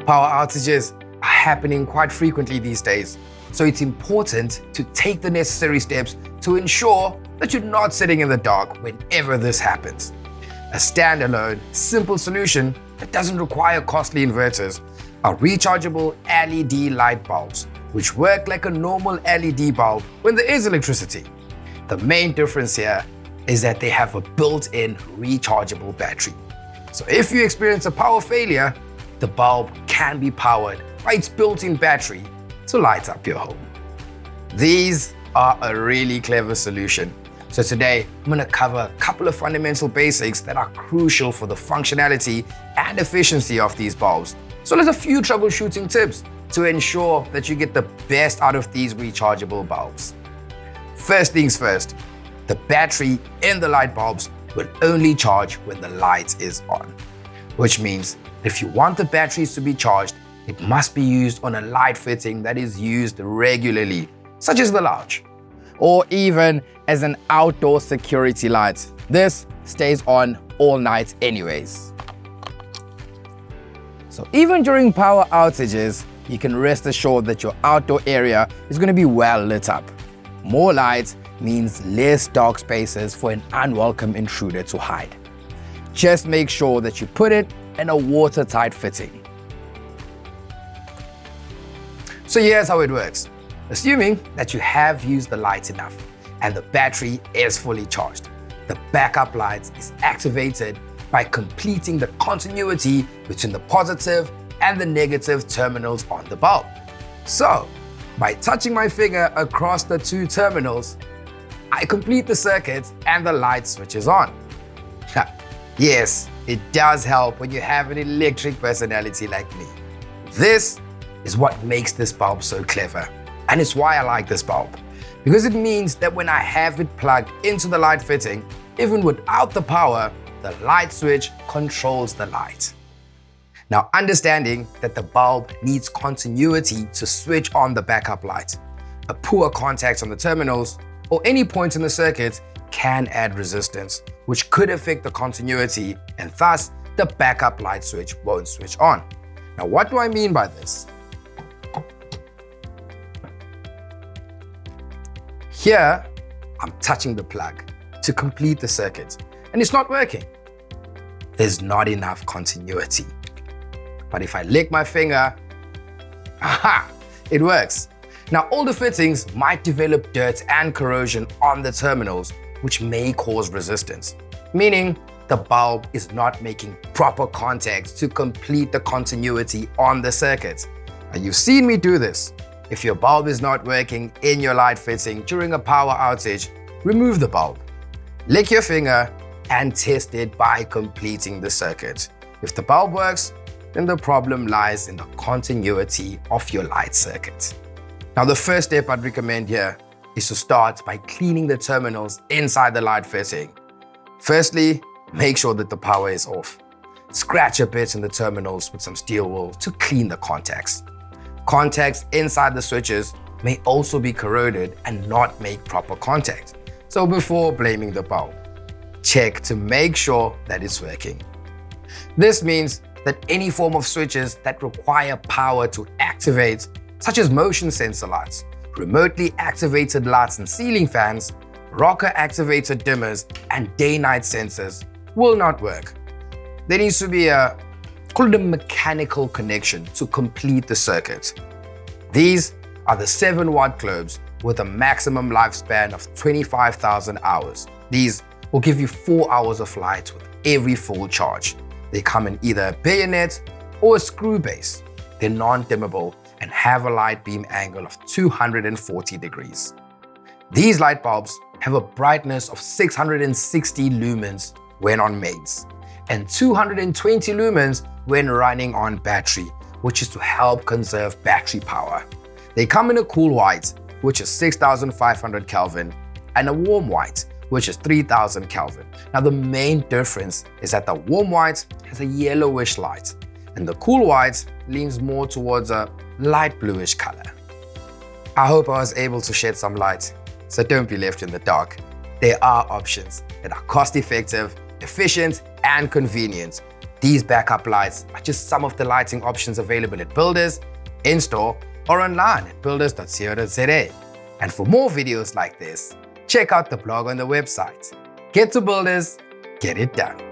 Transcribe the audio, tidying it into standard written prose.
Power outages are happening quite frequently these days, so it's important to take the necessary steps to ensure that you're not sitting in the dark whenever this happens. A standalone, simple solution that doesn't require costly inverters are rechargeable LED light bulbs, which work like a normal LED bulb when there is electricity. The main difference here is that they have a built-in rechargeable battery. So if you experience a power failure, the bulb can be powered by its built-in battery to light up your home. These are a really clever solution. So today, I'm going to cover a couple of fundamental basics that are crucial for the functionality and efficiency of these bulbs, as well as a few troubleshooting tips to ensure that you get the best out of these rechargeable bulbs. First things first, the battery in the light bulbs will only charge when the light is on, which means if you want the batteries to be charged, it must be used on a light fitting that is used regularly, such as the lounge, or even as an outdoor security light. This stays on all night anyways. So even during power outages, you can rest assured that your outdoor area is going to be well lit up. More light means less dark spaces for an unwelcome intruder to hide. Just make sure that you put it in a watertight fitting. So here's how it works. Assuming that you have used the light enough and the battery is fully charged, the backup light is activated by completing the continuity between the positive and the negative terminals on the bulb. So, by touching my finger across the two terminals, I complete the circuit and the light switches on. Yes, it does help when you have an electric personality like me. This is what makes this bulb so clever, and it's why I like this bulb. Because it means that when I have it plugged into the light fitting, even without the power, the light switch controls the light. Now, understanding that the bulb needs continuity to switch on the backup light, a poor contact on the terminals, or any point in the circuit can add resistance, which could affect the continuity, and thus the backup light switch won't switch on. Now, what do I mean by this? Here, I'm touching the plug to complete the circuit, and it's not working. There's not enough continuity. But if I lick my finger, aha, it works. Now, older fittings might develop dirt and corrosion on the terminals, which may cause resistance, meaning the bulb is not making proper contact to complete the continuity on the circuit. Now, you've seen me do this. If your bulb is not working in your light fitting during a power outage, remove the bulb, lick your finger, and test it by completing the circuit. If the bulb works, then the problem lies in the continuity of your light circuit. Now, the first step I'd recommend here is to start by cleaning the terminals inside the light fitting. Firstly, make sure that the power is off. Scratch a bit in the terminals with some steel wool to clean the contacts. Contacts inside the switches may also be corroded and not make proper contact. So before blaming the bulb, check to make sure that it's working. This means that any form of switches that require power to activate, such as motion sensor lights, remotely activated lights and ceiling fans, rocker activated dimmers, and day-night sensors will not work. There needs to be a mechanical connection to complete the circuit. These are the 7-watt globes with a maximum lifespan of 25,000 hours. These will give you 4 hours of light with every full charge. They come in either a bayonet or a screw base. They're non-dimmable and have a light beam angle of 240 degrees. These light bulbs have a brightness of 660 lumens when on mains and 220 lumens when running on battery, which is to help conserve battery power. They come in a cool white, which is 6,500 Kelvin, and a warm white, which is 3,000 Kelvin. Now, the main difference is that the warm white has a yellowish light, and the cool white leans more towards a light bluish color. I hope I was able to shed some light, so don't be left in the dark. There are options that are cost-effective, efficient, and convenient. These backup lights are just some of the lighting options available at Builders, in-store, or online at builders.co.za. And for more videos like this, check out the blog on the website. Get to Builders, get it done.